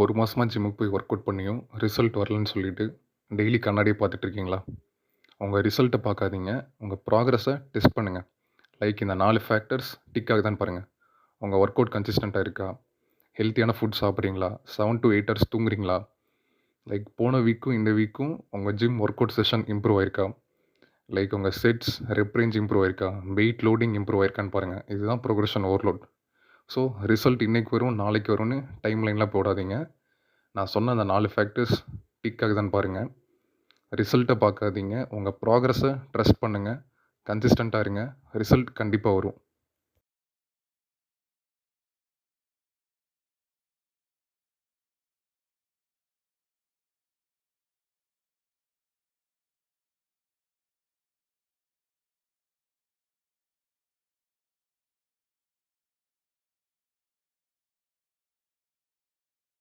ஒரு மாசமா ஜிம்முக்கு போய் ஒர்க் அவுட் பண்ணியும் ரிசல்ட் வரலன்னு சொல்லிட்டு டெய்லி கண்ணாடியை பார்த்துட்டு இருக்கீங்களா? உங்க ரிசல்ட்ட பார்க்காதீங்க. உங்க ப்ராக்ரஸ டெஸ்ட் பண்ணுங்க. லைக் இந்த 4 ஃபேக்டர்ஸ் டிக் ஆகுதான்னு பாருங்க. உங்க ஒர்க் அவுட் கன்சிஸ்டென்ட்டா இருக்கா? ஹெல்த்தியான ஃபுட் சாப்பிட்றீங்களா? 7 டூ 8 ஹவர்ஸ் தூங்குறீங்களா? லைக் போன வீக்கும் இந்த வீக்கும் உங்க gym workout session improve ஆயிருக்கா? லைக் உங்க செட்ஸ், ரெப் ரேஞ்ச் இம்ப்ரூவ் ஆயிருக்கா? வெயிட் லோடிங் இம்ப்ரூவ் ஆயிருக்கான்னு பாருங்க. இதுதான் ப்ரோக்ரஷன் ஓவர்லோட். ஸோ ரிசல்ட் இன்னைக்கு வரும், நாளைக்கு வரும்னு டைம் லைன்லாம் போடாதீங்க. நான் சொன்ன அந்த 4 ஃபேக்டர்ஸ் டிக் ஆகுதான்னு பாருங்க. ரிசல்ட்ட பார்க்காதீங்க. உங்க ப்ராக்ரஸ ட்ரஸ்ட் பண்ணுங்க. கன்சிஸ்டென்ட்டா இருங்க. ரிசல்ட் கண்டிப்பா வரும்.